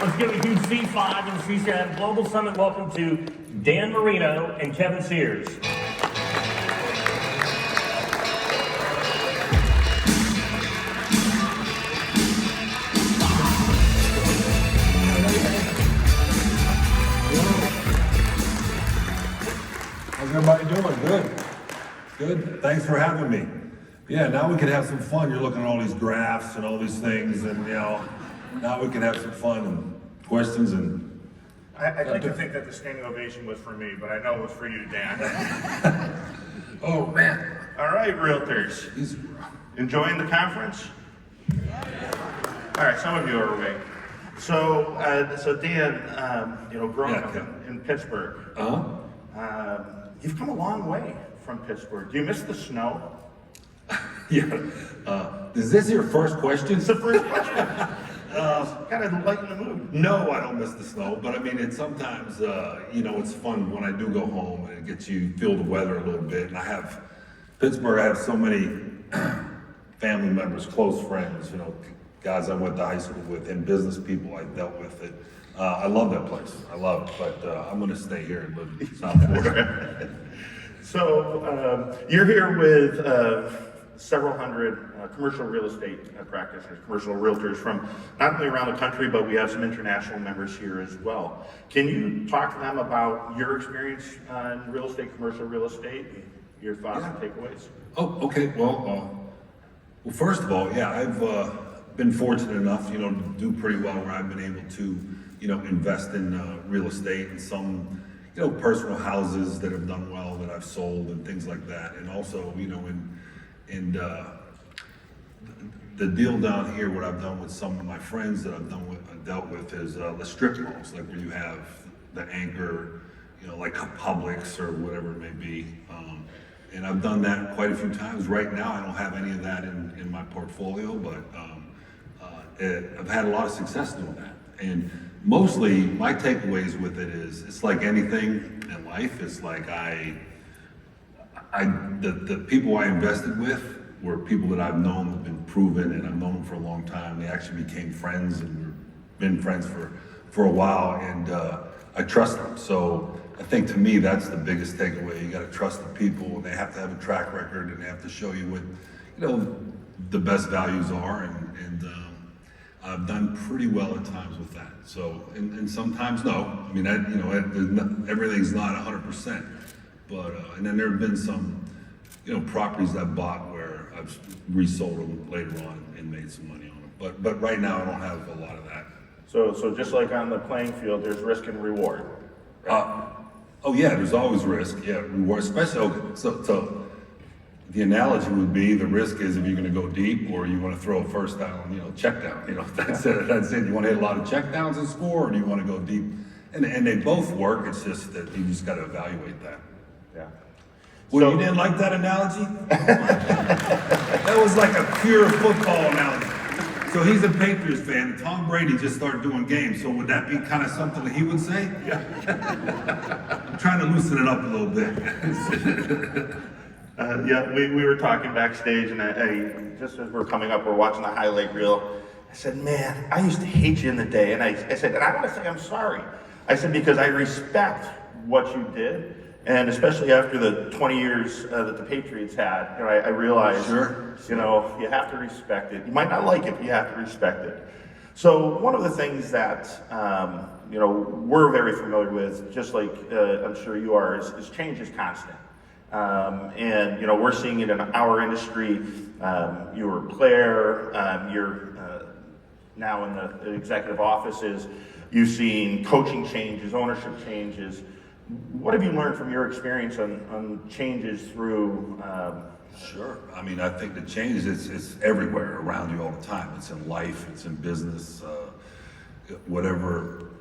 Let's give a huge C5 in the CCIM Global Summit welcome to Dan Marino and Kevin Sears. How's everybody doing? Good. Good. Thanks for having me. Yeah, now we can have some fun. You're looking at all these graphs and all these things, and now we can have some fun and questions and. I'd like to think that the standing ovation was for me, but I know it was for you, Dan. Oh man. All right, realtors. Enjoying the conference? All right, some of you are awake. So Dan, growing up in Pittsburgh, you've come a long way from Pittsburgh. Do you miss the snow? Yeah. Is this your first question? It's the first question. Kind of lighten the mood. No, I don't miss the snow, but I mean, it's sometimes, it's fun when I do go home and it gets you feel the weather a little bit. And Pittsburgh, I have so many family members, close friends, guys I went to high school with and business people I dealt with. I love that place. I love it, but I'm going to stay here and live in South Florida. So you're here with several hundred commercial real estate practitioners, commercial realtors from not only around the country, but we have some international members here as well. Can you talk to them about your experience in real estate, commercial real estate, and your thoughts and takeaways? Oh, okay. Well, first of all, yeah, I've been fortunate enough, to do pretty well where I've been able to, invest in real estate and some, personal houses that have done well that I've sold and things like that. And also, in the deal down here, what I've done with some of my friends that I've dealt with is the strip malls, like where you have the anchor, like Publix or whatever it may be. And I've done that quite a few times. Right now, I don't have any of that in my portfolio, but I've had a lot of success doing that. And mostly, my takeaways with it is, it's like anything in life. It's like the people I invested with were people that I've known have been proven, and I've known them for a long time. They actually became friends, and we've been friends for a while, and I trust them. So I think to me, that's the biggest takeaway. You got to trust the people, and they have to have a track record, and they have to show you what the best values are, and I've done pretty well at times with that. So and sometimes no. I mean, everything's not 100%. But and then there have been some, properties I bought where I've resold them later on and made some money on them. But right now I don't have a lot of that. So just like on the playing field, there's risk and reward. Right? Oh yeah, there's always risk. Yeah, reward. Especially so the analogy would be the risk is if you're going to go deep or you want to throw a first down, check down. That's it. That's it. You want to hit a lot of check downs and score, or do you want to go deep? And they both work. It's just that you just got to evaluate that. Yeah. Well, you didn't like that analogy? That was like a pure football analogy. So he's a Patriots fan, and Tom Brady just started doing games. So would that be kind of something that he would say? Yeah. I'm trying to loosen it up a little bit. We were talking backstage, and I just as we're coming up, we're watching the highlight reel. I said, man, I used to hate you in the day. And I said, and I want to say I'm sorry. I said, because I respect what you did. And especially after the 20 years that the Patriots had, I realized, Sure. You have to respect it. You might not like it, but you have to respect it. So one of the things that, we're very familiar with, just like I'm sure you are, is change is constant. And we're seeing it in our industry. You were a player, you're now in the executive offices. You've seen coaching changes, ownership changes. What have you learned from your experience on changes through? Sure. I mean, I think the change is everywhere around you all the time. It's in life, it's in business, whatever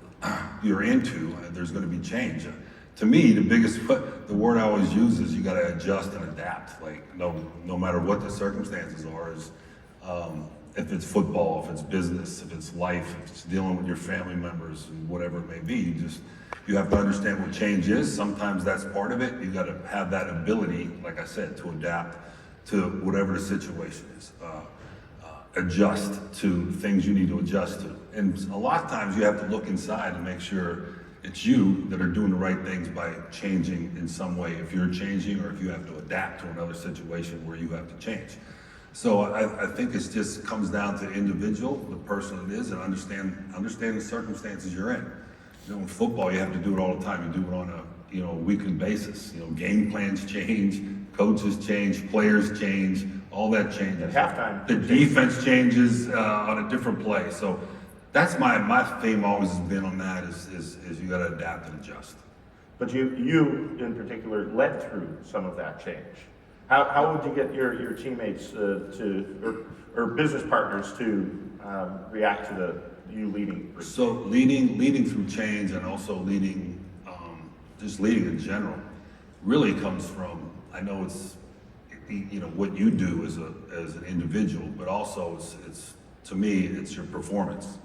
you're into, there's going to be change. To me, the word I always use is you got to adjust and adapt. Like no matter what the circumstances are, if it's football, if it's business, if it's life, if it's dealing with your family members and whatever it may be, you have to understand what change is. Sometimes that's part of it. You got to have that ability, like I said, to adapt to whatever the situation is. adjust to things you need to adjust to. And a lot of times you have to look inside and make sure it's you that are doing the right things by changing in some way, if you're changing or if you have to adapt to another situation where you have to change. So I think it just comes down to the individual, the person it is, and understand the circumstances you're in. You know, in football, you have to do it all the time. You do it on a weekly basis. You know, game plans change, coaches change, players change, all that changes. At halftime. The defense changes on a different play. So that's my theme always has been on that is you got to adapt and adjust. But you in particular led through some of that change. How would you get your teammates or business partners to react to you leading? So leading through change and also leading, just leading in general, really comes from, I know it's what you do as an individual, but also it's to me it's your performance.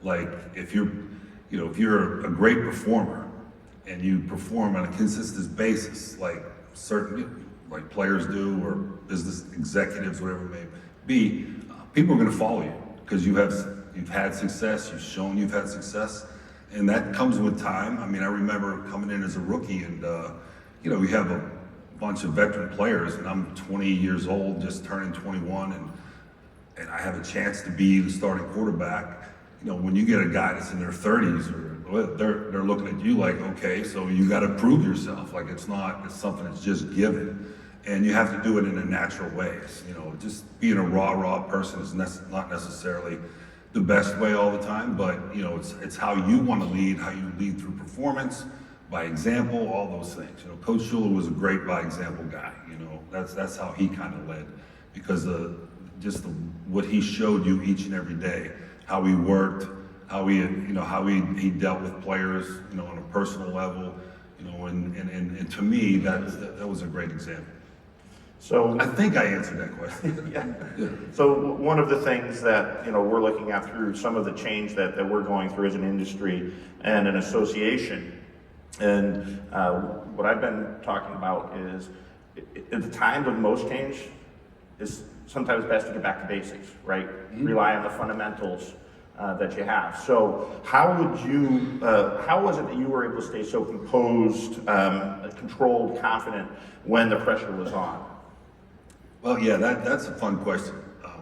Like if you're a great performer and you perform on a consistent basis, like players do or business executives, whatever it may be, people are going to follow you because you've had success, you've shown you've had success, and that comes with time. I mean, I remember coming in as a rookie and, we have a bunch of veteran players and I'm 20 years old, just turning 21, and I have a chance to be the starting quarterback. When you get a guy that's in their 30s or they're looking at you like, okay, so you got to prove yourself. Like it's something that's just given. And you have to do it in a natural way. Just being a raw person is not necessarily the best way all the time, but it's how you want to lead, how you lead through performance, by example, all those things. Coach Schuler was a great by example guy. That's how he kind of led, because what he showed you each and every day, how he worked, how he dealt with players, on a personal level, and to me that was a great example. So I think I answered that question. yeah. So one of the things that we're looking at through some of the change that we're going through as an industry and an association, and what I've been talking about is at the time of most change, it's sometimes best to get back to basics, right? Mm-hmm. Rely on the fundamentals that you have. So how was it that you were able to stay so composed, controlled, confident when the pressure was on? Well, yeah, that's a fun question.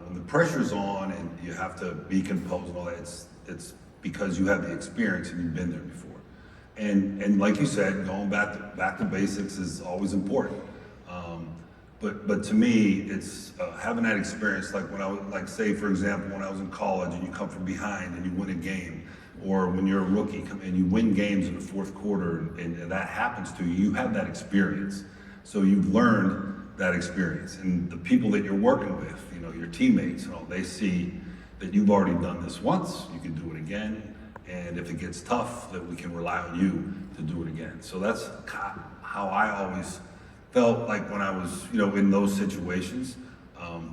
When the pressure's on and you have to be composed and all that, it's because you have the experience and you've been there before. And like you said, going back to basics is always important. But to me, it's having that experience. Like say for example, when I was in college and you come from behind and you win a game, or when you're a rookie and you win games in the fourth quarter and that happens to you, you have that experience. So you've learned that experience, and the people that you're working with, your teammates, they see that you've already done this once, you can do it again, and if it gets tough, that we can rely on you to do it again. So that's how I always felt like when I was, in those situations,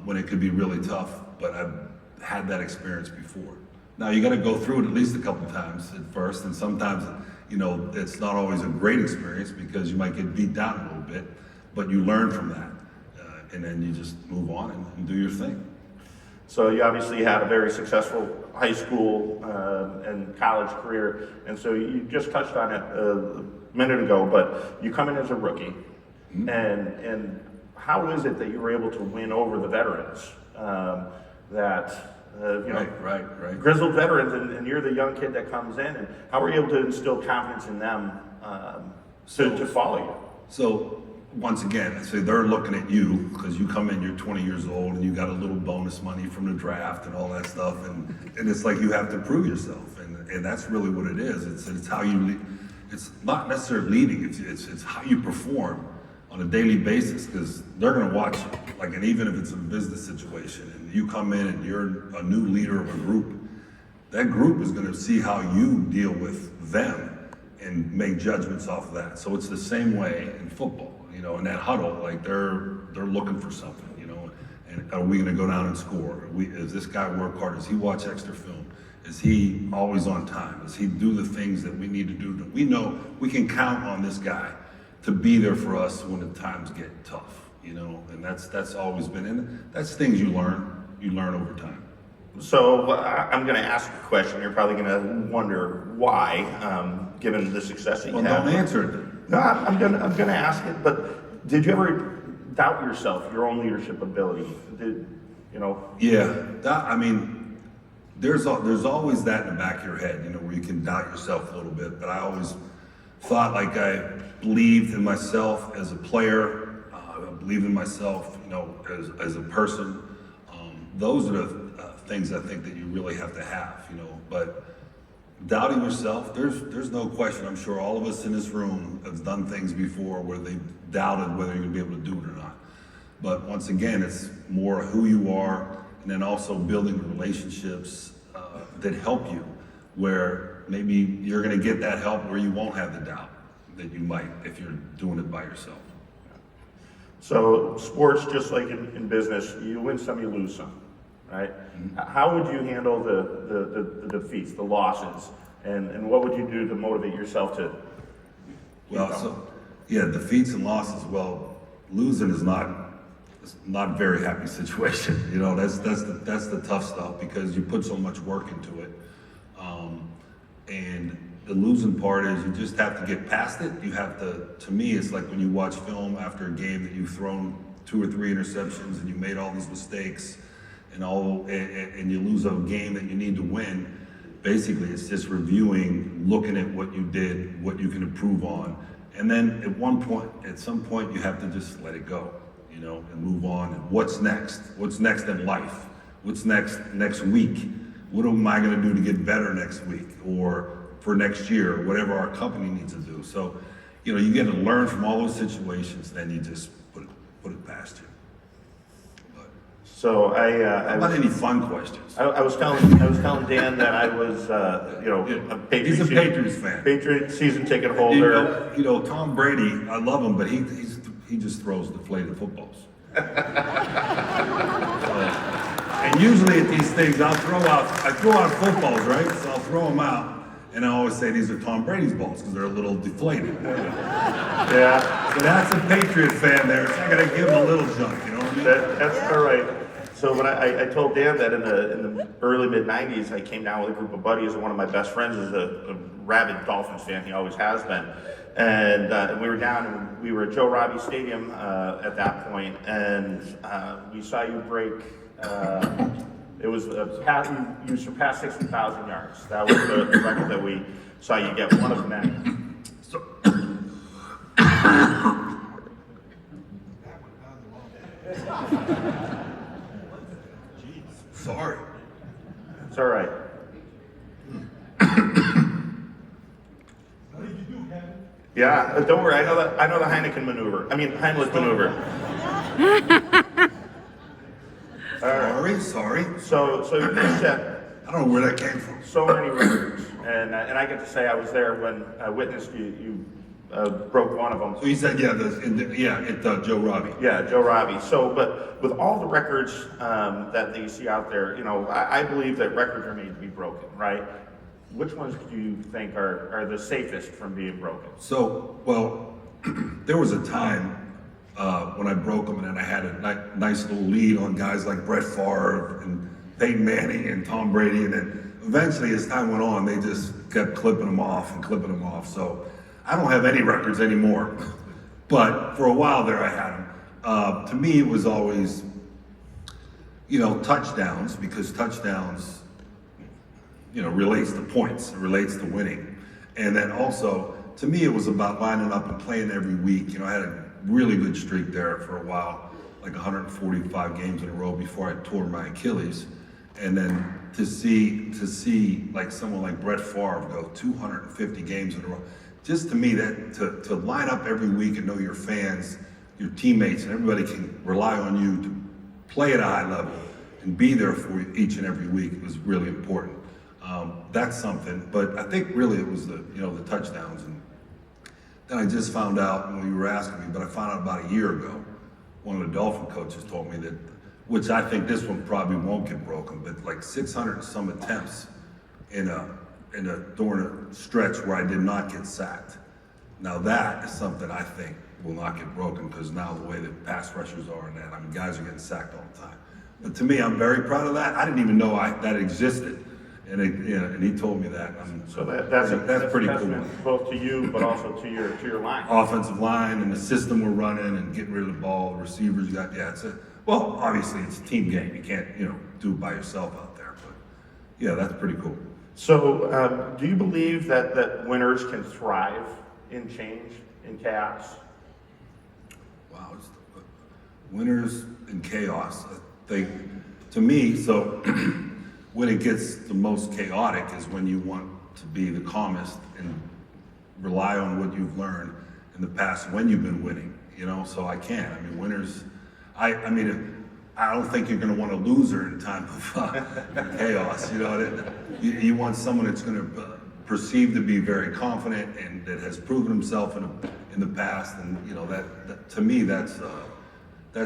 when it could be really tough, but I've had that experience before. Now you got to go through it at least a couple times at first, and sometimes, it's not always a great experience because you might get beat down a little bit, but you learn from that, and then you just move on and do your thing. So you obviously had a very successful high school and college career, and so you just touched on it a minute ago, but you come in as a rookie, mm-hmm. and how is it that you were able to win over the veterans? Right. Grizzled veterans, and you're the young kid that comes in, and how were you able to instill confidence in them to follow you? So once again, I say they're looking at you because you come in, you're 20 years old, and you got a little bonus money from the draft and all that stuff, and it's like you have to prove yourself, and that's really what it is. It's how you lead. It's not necessarily leading. It's how you perform on a daily basis, because they're going to watch you. Like, and even if it's a business situation, and you come in and you're a new leader of a group, that group is going to see how you deal with them and make judgments off of that. So it's the same way in football. In that huddle, like they're looking for something, and are we going to go down and score? Does this guy work hard? Does he watch extra film? Is he always on time? Does he do the things that we need to do? We know we can count on this guy to be there for us when the times get tough, and that's always been, and that's things you learn over time. So I'm going to ask a question. You're probably going to wonder why, given the success that you Well, have. don't answer it. No, I'm gonna ask it. But did you ever doubt yourself, your own leadership ability? Did you know? Yeah, I mean, there's always that in the back of your head, you know, where you can doubt yourself a little bit. But I always thought like I believed in myself as a player. I believed in myself, you know, as a person. Those are the things I think that you really have to have, you know. But doubting yourself, there's no question. I'm sure all of us in this room have done things before where they doubted whether you're gonna be able to do it or not. But once again, it's more who you are, and then also building relationships that help you, where maybe you're gonna get that help where you won't have the doubt that you might if you're doing it by yourself. So sports, just like in business, you win some, you lose some, right? How would you handle the defeats, the losses, and what would you do to motivate yourself to? Well, so yeah, defeats and losses. Well, losing is not a very happy situation. You know, that's the tough stuff because you put so much work into it. And the losing part is you just have to get past it. You have to me, it's like when you watch film after a game that you've thrown 2 or 3 interceptions and you made all these mistakes and you lose a game that you need to win. Basically, it's just reviewing, looking at what you did, what you can improve on. And then at some point, you have to just let it go, you know, and move on. And what's next? What's next in life? What's next week? What am I going to do to get better next week or for next year, or whatever our company needs to do? So, you know, you get to learn from all those situations, then you just put it past you. But, So how about any fun questions? I was telling Dan that I was, you know, a Patriots. He's a Patriots fan. Patriot season ticket holder. You know, Tom Brady, I love him, but he just throws deflated footballs. And usually at these things, I throw out footballs, right? So I'll throw them out, and I always say these are Tom Brady's balls because they're a little deflated. Yeah, So that's a Patriot fan there. So I gotta give him a little junk, you know what I mean? that's all right. So when I told Dan that in the early mid '90s, I came down with a group of buddies, and one of my best friends is a rabid Dolphins fan. He always has been. And we were down, and we were at Joe Robbie Stadium at that point, and we saw you break. It was you surpassed 60,000 yards. That was the record that we saw you get, one of many. So, sorry. It's all right. Yeah, don't worry. I know the Heineken maneuver. I mean Heimlich maneuver. Sorry. So you set I don't know where that came from. so many records, and I get to say I was there when I witnessed you broke one of them. So you said, at Joe Robbie. Yeah, Joe Robbie. So, but with all the records that you see out there, you know, I believe that records are made to be broken, right? Which ones do you think are the safest from being broken? So, well, there was a time when I broke them, and then I had a nice little lead on guys like Brett Favre and Peyton Manning and Tom Brady, and then eventually, as time went on, they just kept clipping them off. So I don't have any records anymore, but for a while there, I had them. To me, it was always, you know, touchdowns, because touchdowns, you know, relates to points, it relates to winning. And then also, to me, it was about lining up and playing every week. You know, I had a really good streak there for a while, like 145 games in a row before I tore my Achilles. And then to see like someone like Brett Favre go 250 games in a row, just to me, that to line up every week and know your fans, your teammates, and everybody can rely on you to play at a high level and be there for each and every week was really important. That's something, but I think really it was the touchdowns. And then I just found out when you were asking me, but I found out about a year ago, one of the Dolphin coaches told me that, which I think this one probably won't get broken, but like 600 and some attempts during a stretch where I did not get sacked. Now that is something I think will not get broken, because now the way that pass rushers are and that, I mean, guys are getting sacked all the time. to me, I'm very proud of that. I didn't even know that existed, and and he told me that. So that's pretty a cool. testament both to you, but also to your line. Offensive line and the system we're running and getting rid of the ball, the receivers got, well, obviously it's a team game. You can't, do it by yourself out there, but yeah, that's pretty cool. So, do you believe that winners can thrive in change, in chaos? Wow, winners in chaos. I think, to me, so when it gets the most chaotic is when you want to be the calmest and rely on what you've learned in the past when you've been winning, so I can't. I mean, winners, I don't think you're going to want a loser in time of chaos. You want someone that's going to perceive to be very confident and that has proven himself in the past, and that to me that's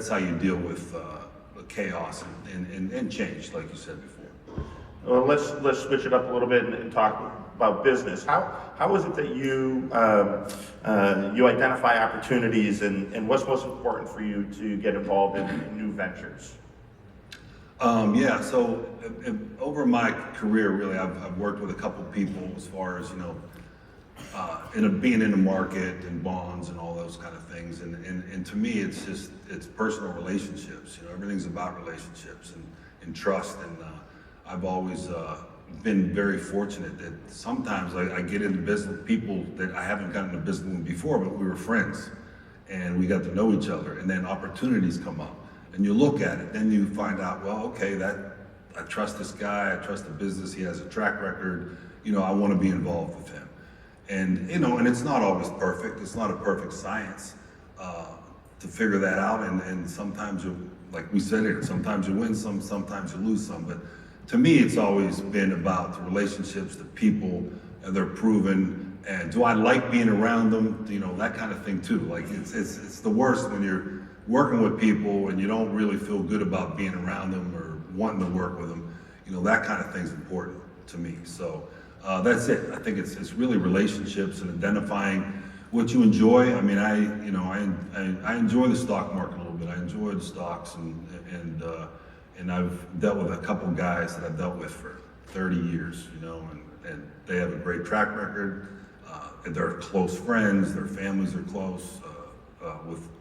how you deal with chaos and change, like you said before. Well, let's switch it up a little bit and talk about business. How is it that you you identify opportunities, and what's most important for you to get involved in new ventures? So over my career, really, I've worked with a couple people as far as being in the market and bonds and all those kind of things, and to me, it's personal relationships. Everything's about relationships and trust, and I've always been very fortunate that sometimes I get into business with people that I haven't gotten into business with before, but we were friends and we got to know each other, and then opportunities come up and you look at it, then you find out, well, okay, I trust this guy, I trust the business, he has a track record, I want to be involved with him. And and it's not always perfect, it's not a perfect science to figure that out, and sometimes like we said here, sometimes you win some, sometimes you lose some, but to me, it's always been about the relationships, the people, and they're proven. And do I like being around them? That kind of thing too. Like it's the worst when you're working with people and you don't really feel good about being around them or wanting to work with them. That kind of thing's important to me. So that's it. I think it's really relationships and identifying what you enjoy. I mean, I enjoy the stock market a little bit. I enjoy the stocks and I've dealt with a couple guys that I've dealt with for 30 years, and they have a great track record. And they're close friends, their families are close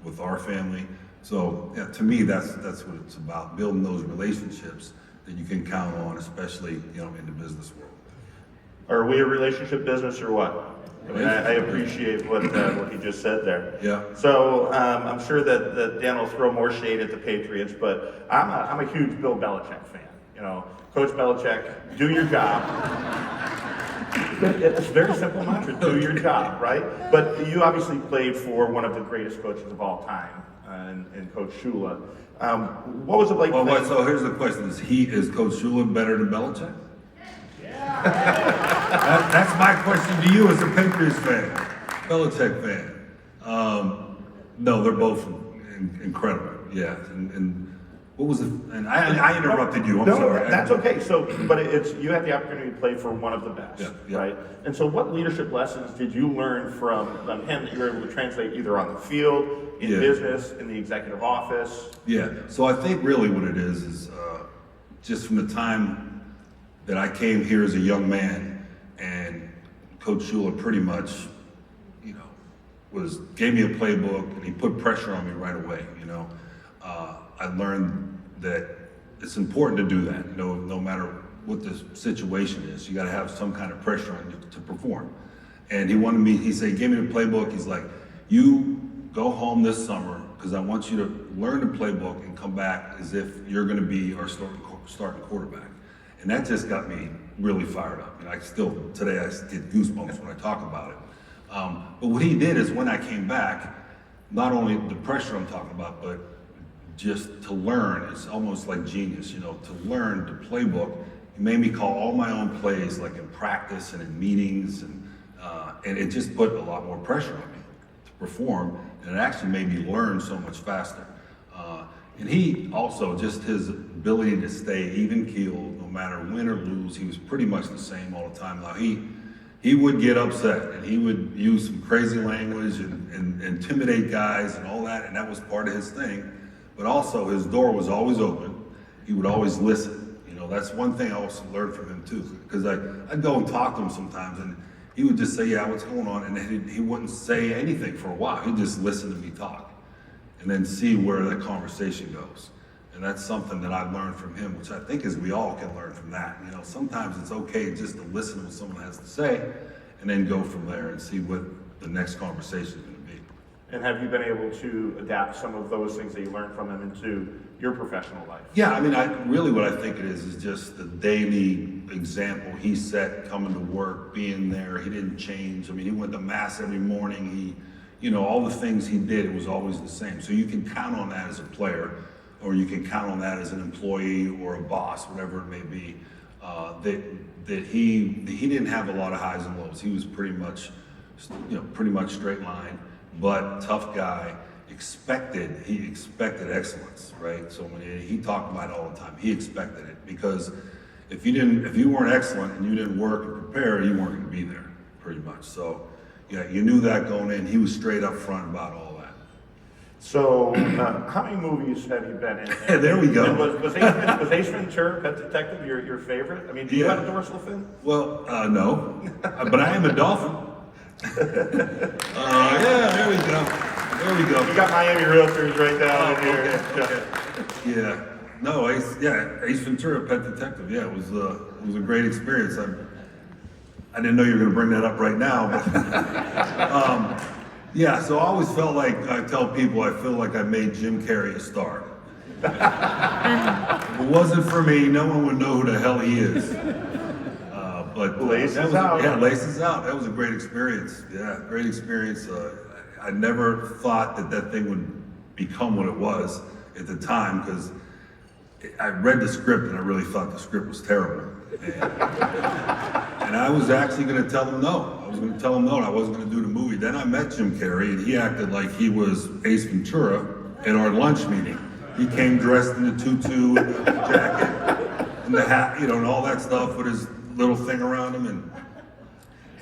with our family. So yeah, to me, that's what it's about, building those relationships that you can count on, especially, in the business world. Are we a relationship business or what? I appreciate what he just said there. Yeah. So I'm sure that Dan will throw more shade at the Patriots, but I'm a huge Bill Belichick fan. Coach Belichick, do your job. It's a very simple mantra: do your job, right? But you obviously played for one of the greatest coaches of all time, and Coach Shula. What was it like? So here's the question: Is Coach Shula better than Belichick? That's my question to you as a Patriots fan, Belichick fan. No, they're both incredible. Yeah, and what was it? And I interrupted you. I'm sorry. That's okay. So, but you had the opportunity to play for one of the best, yeah. right? And so, what leadership lessons did you learn from him that you were able to translate either on the field, in business, in the executive office? Yeah. So I think really what it is just from the time that I came here as a young man, and Coach Shula pretty much, gave me a playbook, and he put pressure on me right away. I learned that it's important to do that. No matter what the situation is, you got to have some kind of pressure on you to perform. And he said, he gave me the playbook. He's like, you go home this summer because I want you to learn the playbook and come back as if you're going to be our starting quarterback. And that just got me really fired up. And today I get goosebumps when I talk about it. But what he did is when I came back, not only the pressure I'm talking about, but just to learn, it's almost like genius, to learn the playbook. He made me call all my own plays, like in practice and in meetings, and it just put a lot more pressure on me to perform, and it actually made me learn so much faster. And he also, just his ability to stay even keeled, no matter win or lose, he was pretty much the same all the time. Now he would get upset, and he would use some crazy language and intimidate guys and all that, and that was part of his thing. But also his door was always open, he would always listen. You know, that's one thing I also learned from him too, because I'd go and talk to him sometimes, and he would just say, yeah, what's going on? And then he wouldn't say anything for a while. He'd just listen to me talk and then see where that conversation goes. And that's something that I've learned from him, which I think is we all can learn from that. You know, sometimes it's okay just to listen to what someone has to say and then go from there and see what the next conversation is going to be. And have you been able to adapt some of those things that you learned from him into your professional life? Yeah, I mean, really what I think it is just the daily example he set coming to work, being there. He didn't change. I mean, he went to mass every morning. He, you know, all the things he did, it was always the same. So you can count on that as a player, or you can count on that as an employee or a boss, whatever it may be. That he didn't have a lot of highs and lows. He was pretty much, you know, pretty much straight line, but tough guy. He expected excellence, right? So when he talked about it all the time, he expected it, because if you weren't excellent and you didn't work and prepare, you weren't going to be there, pretty much. So yeah, you knew that going in. He was straight up front about all that. So, how many movies have you been in? There we go. And was Ace Ventura, Pet Detective, your favorite? I mean, do you have a dorsal fin? Well, no, but I am a dolphin. Yeah, there we go. There we go. You got Miami Realtors right down in here. Okay. Yeah. No, Ace Ventura, Pet Detective. Yeah, it was a great experience. I didn't know you were going to bring that up right now, but yeah. So I always felt like I tell people I feel like I made Jim Carrey a star. If it wasn't for me, no one would know who the hell he is. But Laces out. Yeah, Laces Out. That was a great experience. Yeah, great experience. I never thought that thing would become what it was at the time, because I read the script and I really thought the script was terrible. And I was actually going to tell him no. I was going to tell him no, and I wasn't going to do the movie. Then I met Jim Carrey, and he acted like he was Ace Ventura at our lunch meeting. He came dressed in the tutu and the jacket and the hat, you know, and all that stuff with his little thing around him,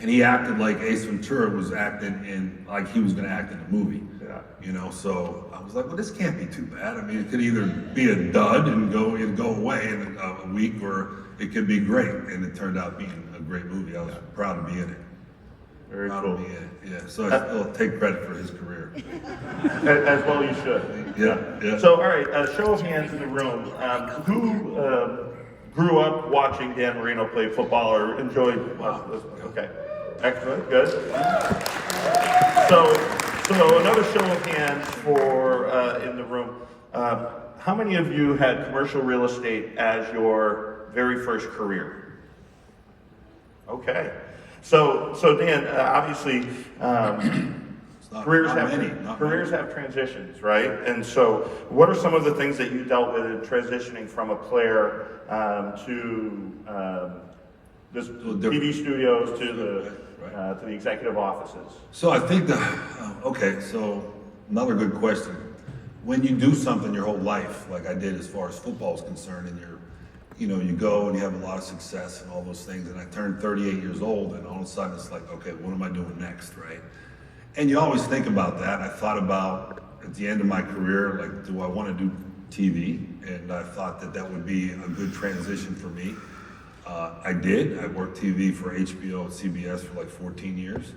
and he acted like Ace Ventura was acting in, like he was going to act in the movie. Yeah. You know, so I was like, well, this can't be too bad. I mean, it could either be a dud and go away in a week, or it could be great. And it turned out being a great movie. I was proud to be in it. Very Proud cool. to be in it. Yeah. So I still take credit for his career. As well you should. Yeah. So, all right, show of hands in the room. Who grew up watching Dan Marino play football or enjoyed? Okay, excellent, good. So another show of hands for in the room. How many of you had commercial real estate as your very first career? Okay, so Dan, obviously. Careers have transitions, right? And so, what are some of the things that you dealt with in transitioning from a player to this TV studios to the executive offices? So I think so another good question. When you do something your whole life, like I did as far as football is concerned, and you go and you have a lot of success and all those things, and I turned 38 years old, and all of a sudden it's like, okay, what am I doing next, right? And you always think about that. I thought about at the end of my career, like, do I want to do TV? And I thought that would be a good transition for me. I did. I worked TV for HBO and CBS for like 14 years.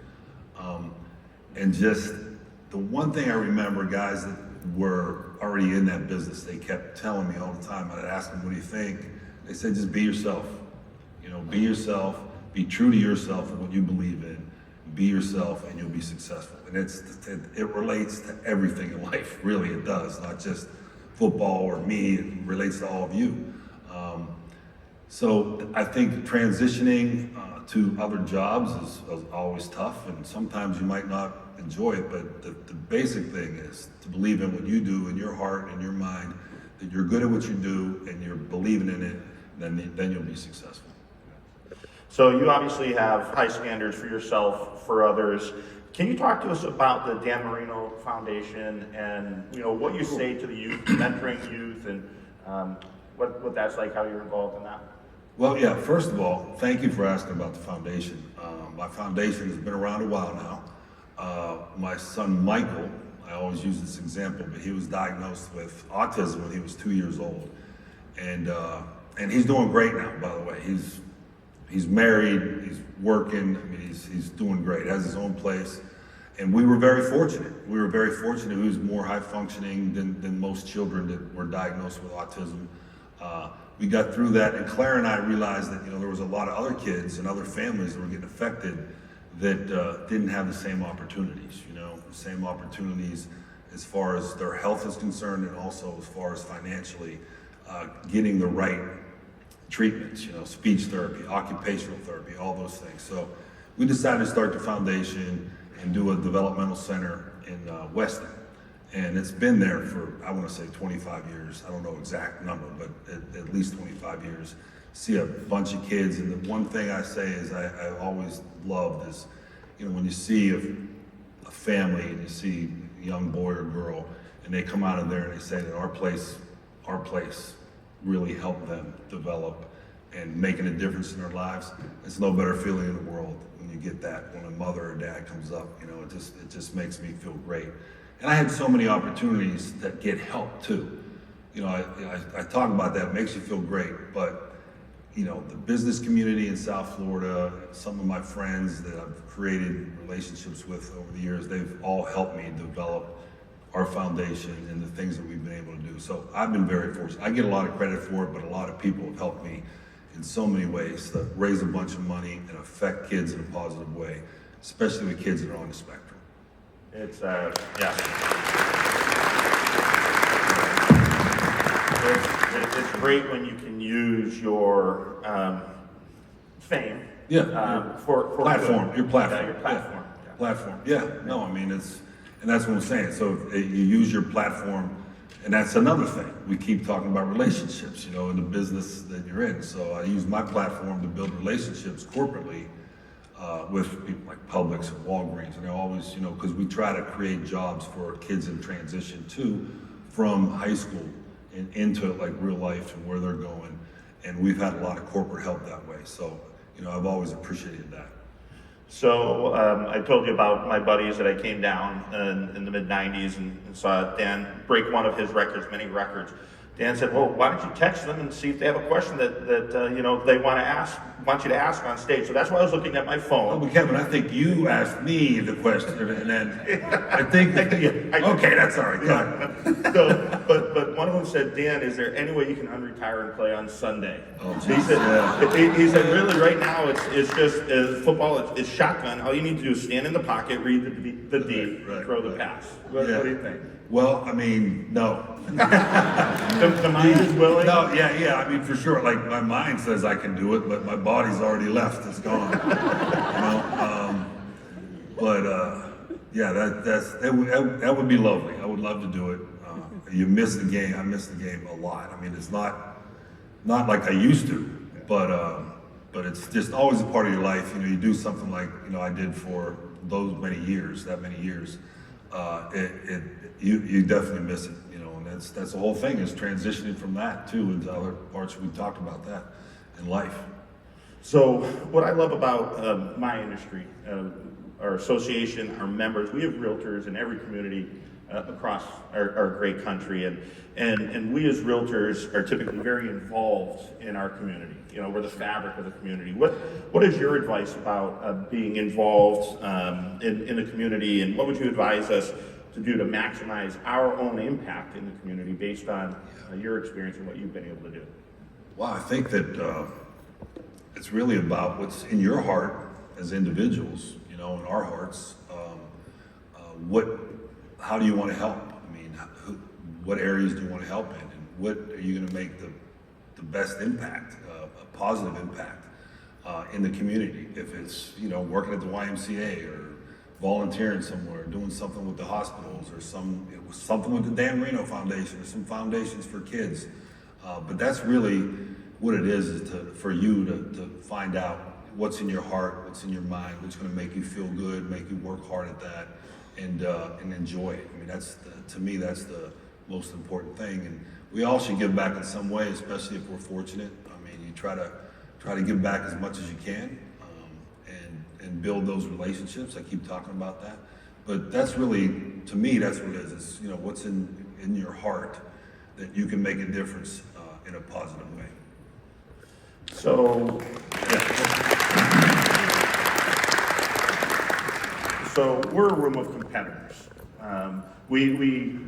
And just the one thing I remember, guys that were already in that business, they kept telling me all the time. I'd ask them, what do you think? They said, just be yourself. You know, be yourself, be true to yourself and what you believe in. Be yourself and you'll be successful. And it relates to everything in life, really it does, not just football or me, it relates to all of you. So I think transitioning to other jobs is always tough, and sometimes you might not enjoy it, but the basic thing is to believe in what you do in your heart and your mind, that you're good at what you do and you're believing in it, then you'll be successful. So you obviously have high standards for yourself, for others. Can you talk to us about the Dan Marino Foundation and what you say to the youth, mentoring youth, and what that's like, how you're involved in that? Well, yeah, first of all, thank you for asking about the foundation. My foundation has been around a while now. My son Michael, I always use this example, but he was diagnosed with autism when he was 2 years old. and he's doing great now, by the way. He's married, he's working, I mean, he's doing great, has his own place. And we were very fortunate. We were very fortunate. He was more high functioning than most children that were diagnosed with autism. We got through that, and Claire and I realized that, there was a lot of other kids and other families that were getting affected that didn't have the same opportunities, the same opportunities as far as their health is concerned, and also as far as financially getting the right treatments, speech therapy, occupational therapy, all those things. So we decided to start the foundation and do a developmental center in Weston. And it's been there for, I want to say 25 years. I don't know exact number, but at least 25 years. See a bunch of kids, and the one thing I say is I always loved is, when you see a family and you see a young boy or girl, and they come out of there and they say that our place really helped them develop and making a difference in their lives. It's no better feeling in the world when you get that, when a mother or dad comes up, it just makes me feel great. And I had so many opportunities that get help too. I talk about that, it makes you feel great, but the business community in South Florida, some of my friends that I've created relationships with over the years, they've all helped me develop our foundation and the things that we've been able to do. So I've been very fortunate. I get a lot of credit for it, but a lot of people have helped me in so many ways to raise a bunch of money and affect kids in a positive way, especially the kids that are on the spectrum. It's It's great when you can use your fame. For platform, good. your platform. Yeah, your platform. Yeah. Platform. Yeah. No, I mean and that's what I'm saying. So you use your platform, and that's another thing. We keep talking about relationships, in the business that you're in. So I use my platform to build relationships corporately with people like Publix and Walgreens, and they're always, because we try to create jobs for kids in transition too, from high school and into like real life and where they're going. And we've had a lot of corporate help that way. So, I've always appreciated that. So I told you about my buddies that I came down in the mid-90s and saw Dan break one of his records, many records. Dan said, well, why don't you text them and see if they have a question that they want you to ask on stage. So that's why I was looking at my phone. Oh, but Kevin, I think you asked me the question, and then I think okay, that's all right. Go ahead. So, but one of them said, Dan, is there any way you can unretire and play on Sunday? Oh, he said, he said, really, right now it's just football. It's shotgun. All you need to do is stand in the pocket, read the D, throw the pass. What do you think? Well, I mean, no. The mind is willing? No, yeah, I mean, for sure. Like, my mind says I can do it, but my body's already left. It's gone. That would be lovely. I would love to do it. You miss the game. I miss the game a lot. I mean, it's not like I used to, but it's just always a part of your life. You do something like, I did for that many years. You definitely miss it, and that's the whole thing, is transitioning from that too into other parts. We talked about that in life. So what I love about my industry, our association, our members, we have realtors in every community across our great country, and we as realtors are typically very involved in our community. We're the fabric of the community. What is your advice about being involved in the community, and what would you advise us to do to maximize our own impact in the community based on your experience and what you've been able to do? Well, I think that it's really about what's in your heart as individuals, in our hearts. How do you want to help? I mean, what areas do you want to help in? And what are you going to make the best impact, a positive impact in the community? If it's, working at the YMCA or volunteering somewhere, doing something with the hospitals, or something with the Dan Marino Foundation, or some foundations for kids. But that's really what it is for you to find out what's in your heart, what's in your mind, what's going to make you feel good, make you work hard at that, and enjoy it. I mean, to me, that's the most important thing. And we all should give back in some way, especially if we're fortunate. I mean, you try to give back as much as you can. And build those relationships. I keep talking about that, but that's really, to me, that's what it is. It's what's in your heart that you can make a difference in a positive way. So, so we're a room of competitors. We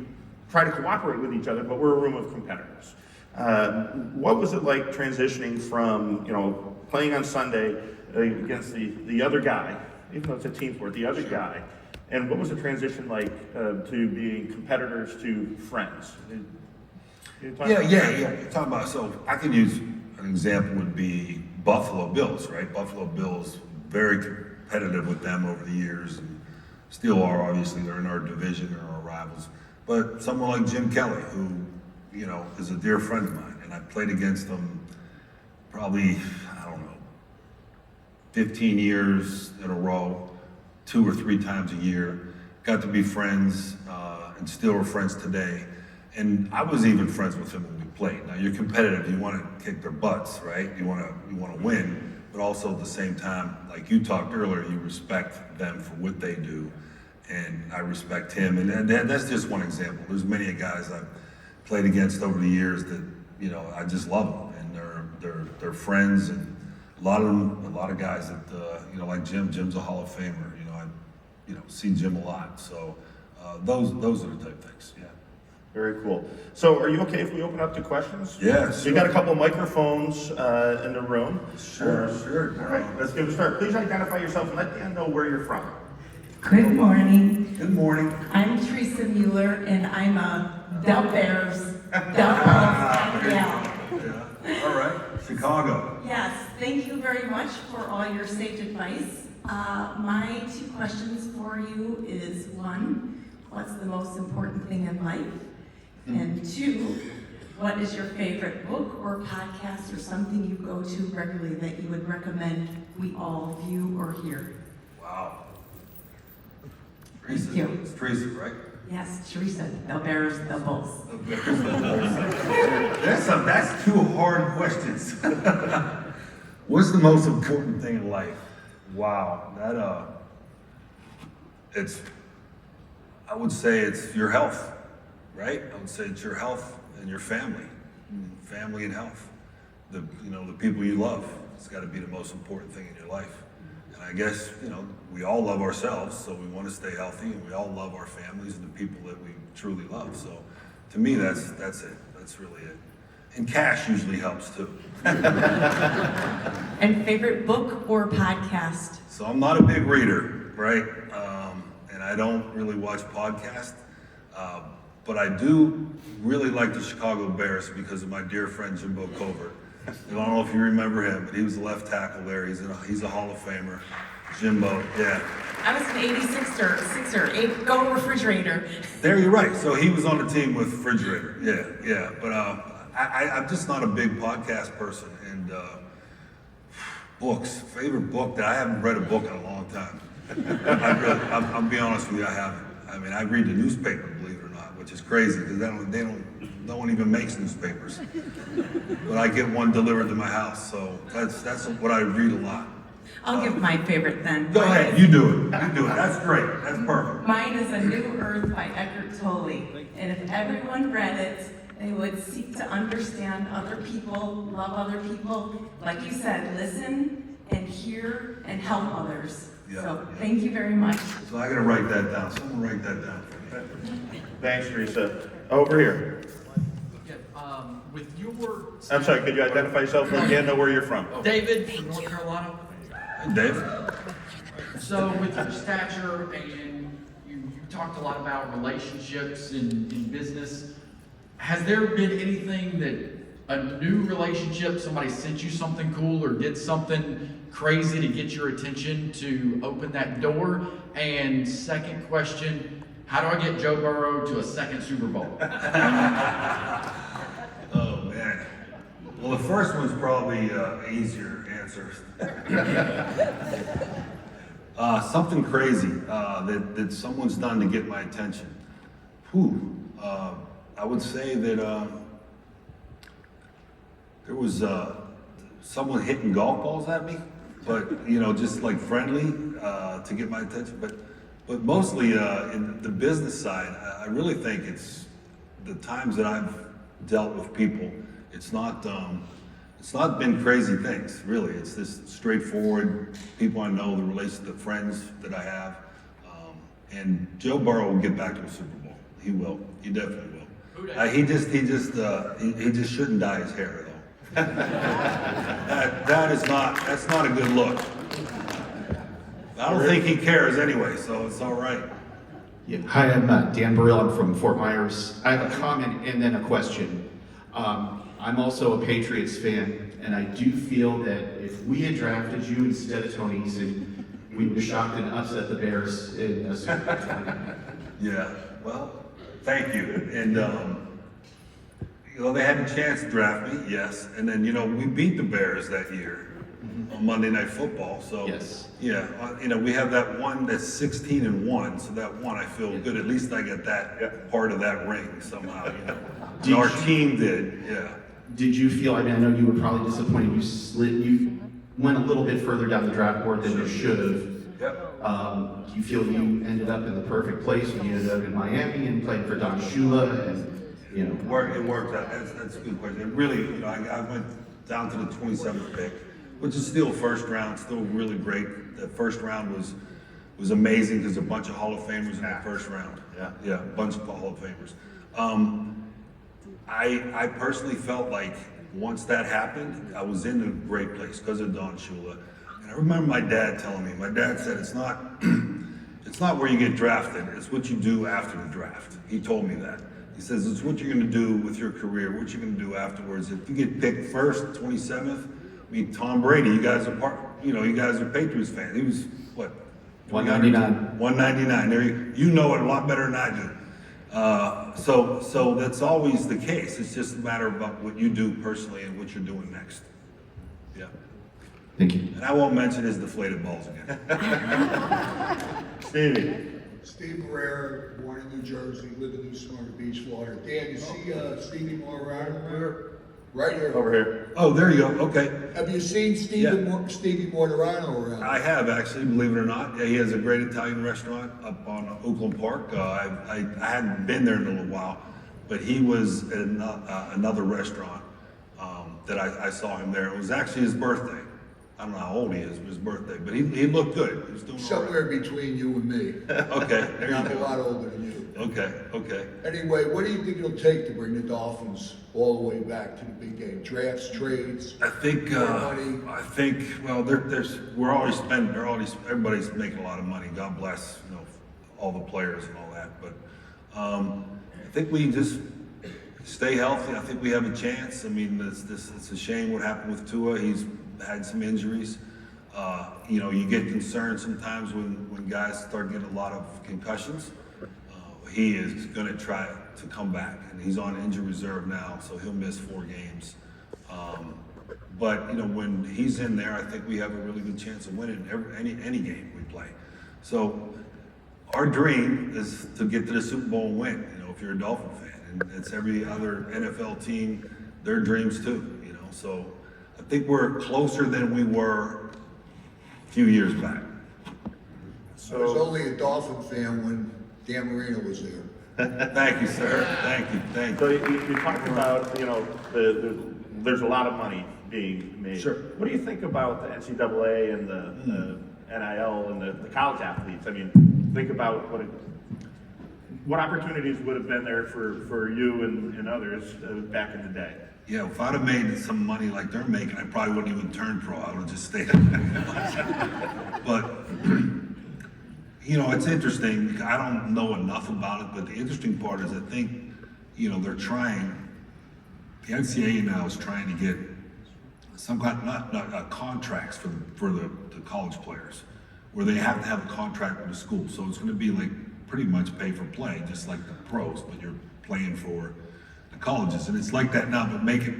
try to cooperate with each other, but we're a room of competitors. What was it like transitioning from, playing on Sunday against the other guy, even though it's a team sport, the other guy, and what was the transition like to being competitors to friends? Can you talk about that? You're talking about, so I can use an example would be Buffalo Bills, right? Buffalo Bills, very competitive with them over the years, and still are, obviously. They're in our division, they're our rivals. But someone like Jim Kelly, who, is a dear friend of mine, and I played against him probably, 15 years in a row, 2 or 3 times a year. Got to be friends, and still are friends today. And I was even friends with him when we played. Now, you're competitive, you want to kick their butts, right? You want to win, but also at the same time, like you talked earlier, you respect them for what they do, and I respect him. And that's just one example. There's many guys I've played against over the years that, I just love them, and they're friends, and a lot of guys that, like Jim. Jim's a Hall of Famer. I've seen Jim a lot. So those are the type of things. Yeah. Very cool. So are you okay if we open up to questions? Yeah, So you got a couple of microphones in the room. Sure. All right, let's give it a start. Please identify yourself and let Dan know where you're from. Good morning. Good morning. I'm Teresa Mueller, and I'm a Del Bears, yeah. All right. Chicago. Yes, thank you very much for all your sage advice. My 2 questions for you is 1, what's the most important thing in life? And 2, what is your favorite book or podcast or something you go to regularly that you would recommend we all view or hear? Wow. Thank you. It's Teresa, right? Yes, Teresa, Del Bears, Del Bulls. That's 2 hard questions. What's the most important thing in life? Wow, I would say it's your health, right? I would say it's your health and your family and health. The people you love. It's got to be the most important thing in your life. And I guess, we all love ourselves, so we want to stay healthy, and we all love our families and the people that we truly love. So to me, that's it. That's really it. And cash usually helps too. And favorite book or podcast? So I'm not a big reader, right? And I don't really watch podcasts. But I do really like the Chicago Bears because of my dear friend Jimbo Covert. I don't know if you remember him, but he was the left tackle there. He's a Hall of Famer. Jimbo, yeah. I was an 86er, go refrigerator. There you're right. So he was on the team with Refrigerator. Yeah. But I'm just not a big podcast person. And books, favorite book that I haven't read a book in a long time. I'll be honest with you, I haven't. I mean, I read the newspaper, believe it or not, which is crazy because no one even makes newspapers. But I get one delivered to my house, so that's what I read a lot. I'll give my favorite then. Go ahead, you do it. That's great. That's perfect. Mine is A New Earth by Eckhart Tolle. And if everyone read it, they would seek to understand other people, love other people. Like you said, listen and hear and help others. Yeah. So thank you very much. So I gotta write that down. Someone write that down for me. Thanks, Teresa. Over here. With your... I'm sorry, could you identify yourself and again know where you're from? David from North Carolina. Dave? So with your stature and you talked a lot about relationships in business, has there been anything that a new relationship, somebody sent you something cool or did something crazy to get your attention to open that door? And second question, how do I get Joe Burrow to a second Super Bowl? Oh man. Well, the first one's probably easier answer. Something crazy that someone's done to get my attention. I would say that there was someone hitting golf balls at me, but just like friendly to get my attention. But mostly in the business side, I really think it's the times that I've dealt with people. It's not been crazy things, really. It's just straightforward, people I know, the friends that I have. And Joe Burrow will get back to a Super Bowl. He will. He definitely will. He just shouldn't dye his hair, though. That's not a good look. I don't think he cares anyway, so it's all right. Yeah. Hi, I'm Dan Burrell. I'm from Fort Myers. I have a comment and then a question. I'm also a Patriots fan, and I do feel that if we had drafted you instead of Tony Eason, we would have shocked and upset the Bears in a Super Bowl. Yeah, well, thank you. And, they had a chance to draft me, yes. And then, we beat the Bears that year on Monday Night Football. So, Yes. Yeah, we have that one that's 16-1. So that one, I feel good. At least I get that part of that ring somehow, And our team did, yeah. Did you feel, I know you were probably disappointed, you went a little bit further down the draft board than you should have. Yep. Do you feel you ended up in the perfect place when you ended up in Miami and playing for Don Shula and, It worked out. That's a good question. It really, I went down to the 27th pick, which is still first round, still really great. The first round was amazing because a bunch of Hall of Famers in the first round. Yeah, a bunch of Hall of Famers. I personally felt like once that happened, I was in a great place because of Don Shula. And I remember my dad telling me, said it's not where you get drafted, it's what you do after the draft. He told me that. He says, it's what you're gonna do with your career, what you're gonna do afterwards. If you get picked first, 27th, Tom Brady, you guys are Patriots fans. He was, what? 199. 199, there you know it a lot better than I do. So that's always the case. It's just a matter about what you do personally and what you're doing next. Yeah. Thank you. And I won't mention his deflated balls again. Stevie. Steve Barrera, born in New Jersey, live in New Smyrna Beach, Florida. Dan, you see Stevie Morano here? Right here. Over here. Oh, there you go. Okay. Have you seen Stevie Morano around? I have actually, believe it or not. Yeah, he has a great Italian restaurant up on Oakland Park. I hadn't been there in a little while, but he was at another restaurant that I saw him there. It was actually his birthday. I don't know how old he is, but his birthday. But he looked good. He was doing all right. Somewhere between you and me. Okay, there you I'm a go. lot older than you. Okay. Anyway, what do you think it'll take to bring the Dolphins all the way back to the big game? Drafts, trades? I think, well, everybody's making a lot of money. God bless, all the players and all that. But I think we just stay healthy. I think we have a chance. It's a shame what happened with Tua. He's had some injuries. You get concerned sometimes when guys start getting a lot of concussions. He is going to try to come back, and he's on injury reserve now, so he'll miss 4 games. But when he's in there, I think we have a really good chance of winning any game we play. So our dream is to get to the Super Bowl and win. If you're a Dolphin fan, and it's every other NFL team, their dreams too. So I think we're closer than we were a few years back. I was only a Dolphin fan when Dan Marino was there. Thank you, sir. Thank you. So you talked about, there's a lot of money being made. Sure. What do you think about the NCAA and the NIL and the college athletes? Think about what opportunities would have been there for you and others back in the day. Yeah, if I'd have made some money like they're making, I probably wouldn't even turn pro. I would have just stayed. But it's interesting. I don't know enough about it, but the interesting part is I think, they're trying. The NCAA now is trying to get some kind of contracts for the college players, where they have to have a contract with the school. So it's going to be like pretty much pay for play, just like the pros, but you're playing for the colleges, and it's like that now, but make it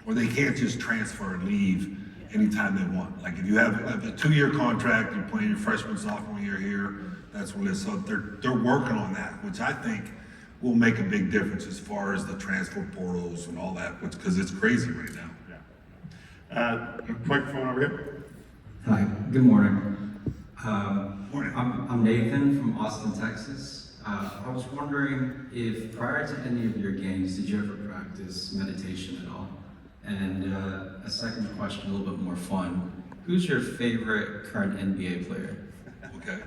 where they can't just transfer and leave anytime they want. Like if you have a 2-year contract, you're playing your freshman, sophomore year here, that's what it is. So they're working on that, which I think will make a big difference as far as the transfer portals and all that, because it's crazy right now. Microphone over here. Hi, good morning. Morning. I'm Nathan from Austin, Texas. I was wondering if prior to any of your games, did you ever practice meditation at all? And a second question, a little bit more fun. Who's your favorite current NBA player? Okay.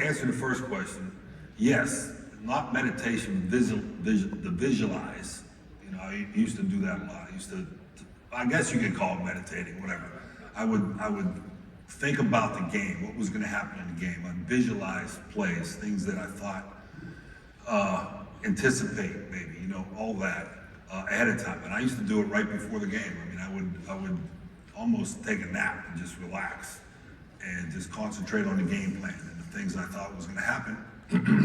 Answer the first question. Yes, not meditation, visualize. You know, I used to do that a lot. I guess you could call it meditating, whatever. I would think about the game, what was going to happen in the game. I'd visualize plays, things that I thought, anticipate maybe, you know, all that ahead of time. And I used to do it right before the game. I mean, I would almost take a nap and just relax and just concentrate on the game plan and the things I thought was going to happen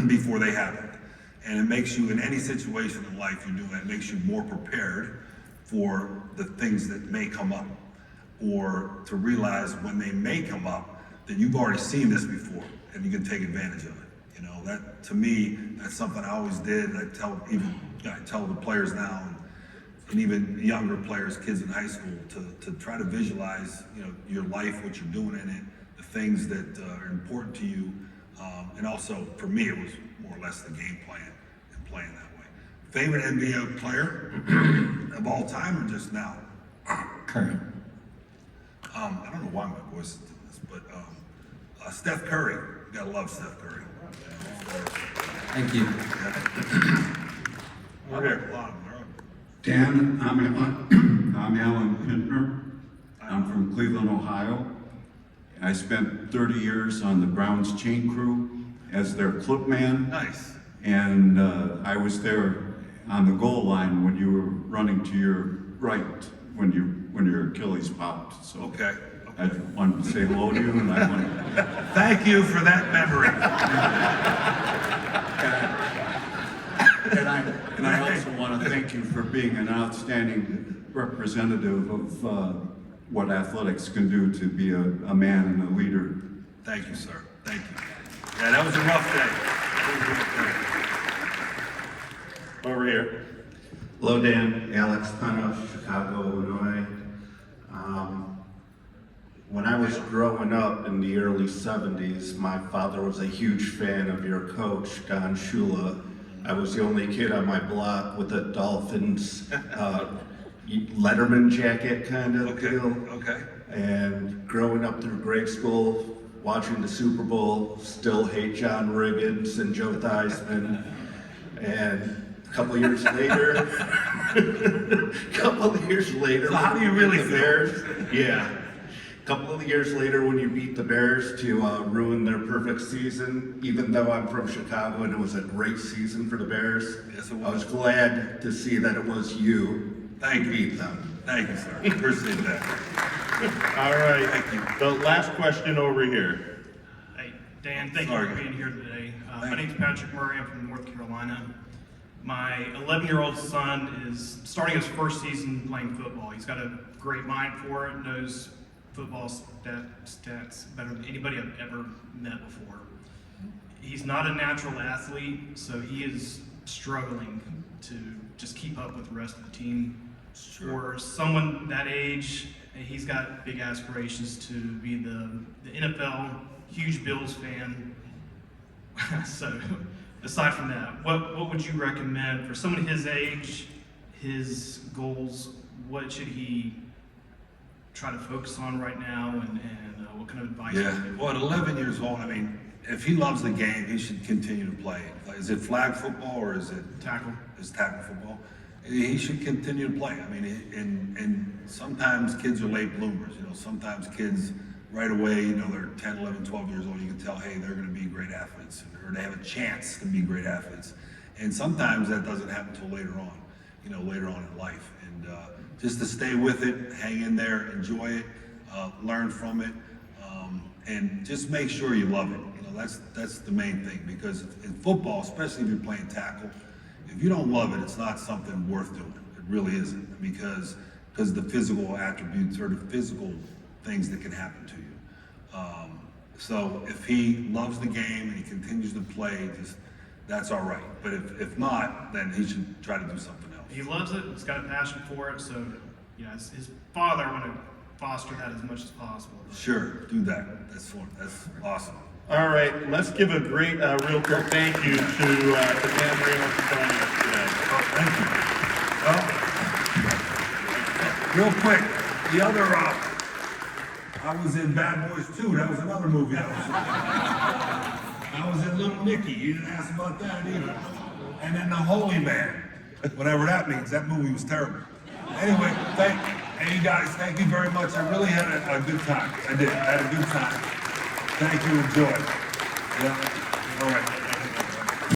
before they happened. And it makes you, in any situation in life you're doing, it makes you more prepared for the things that may come up, or to realize when they may come up that you've already seen this before and you can take advantage of it. You know, that to me, that's something I always did. And I tell the players now, and even younger players, kids in high school, to try to visualize, you know, your life, what you're doing in it, the things that are important to you. And also, for me, it was more or less the game plan and playing that way. Favorite NBA player of all time or just now? Current. I don't know why my voice is doing this, but Steph Curry. You gotta love Steph Curry. Thank you. Over here. A lot of them. Dan, I'm Alan Pintner. I'm from Cleveland, Ohio. I spent 30 years on the Browns chain crew as their clip man. Nice. And I was there on the goal line when you were running to your right when your Achilles popped. So Okay. I wanted to say hello to you, and I wanted. Thank you for that memory. And I also want to thank you for being an outstanding representative of what athletics can do to be a man and a leader. Thank you, sir. Thank you. Yeah, that was a rough day. Over here. Hello, Dan. Alex Pena, Chicago, Illinois. When I was growing up in the early 70s, my father was a huge fan of your coach, Don Shula. I was the only kid on my block with a Dolphins Letterman jacket kind of deal. Okay. And growing up through grade school, watching the Super Bowl, still hate John Riggins and Joe Theismann. And a couple years later, So how do you really the feel? Bears, yeah. A couple of years later, when you beat the Bears to ruin their perfect season, even though I'm from Chicago and it was a great season for the Bears, Yes, it was. I was glad to see that it was you Thank who you. beat them. Thank you, sir. Appreciate that. All right. Thank you. The last question over here. Hey, Dan, thank Sorry. you for being here today. My Thank name's Patrick Murray. I'm from North Carolina. My 11-year-old son is starting his first season playing football. He's got a great mind for it, knows football stats better than anybody I've ever met before. He's not a natural athlete, so he is struggling to just keep up with the rest of the team. For someone that age, he's got big aspirations to be the NFL, huge Bills fan. So aside from that, what would you recommend for someone his age, his goals? What should he try to focus on right now, and what kind of advice? would you Yeah. give? Well, at 11 years old, I mean, if he loves the game, he should continue to play. Is it flag football or is it Tackle. tackle football? He should continue to play. I mean, and sometimes kids are late bloomers. You know, sometimes kids right away, you know, they're 10, 11, 12 years old. You can tell, hey, they're going to be great athletes, or they have a chance to be great athletes. And sometimes that doesn't happen until later on, you know, later on in life. And just to stay with it, hang in there, enjoy it, learn from it, and just make sure you love it. You know, that's the main thing, because in football, especially if you're playing tackle, if you don't love it, it's not something worth doing. It really isn't, because of the physical attributes or the physical things that can happen to you. So if he loves the game and he continues to play, that's all right. But if not, then he should try to do something else. He loves it. He's got a passion for it. So, you know, his father want to foster that as much as possible. Sure, do that. That's fun. That's awesome. All right, let's give a great, real quick thank you to Dan Marino for joining us today. Thank you. Real quick, the other, I was in Bad Boys 2. That was another movie I was in. I was in Little Nicky. You didn't ask about that either. And then The Holy Man, whatever that means. That movie was terrible. Anyway, hey you guys, thank you very much. I really had a good time. I did. I had a good time. Thank you. Enjoy. Yeah. All right.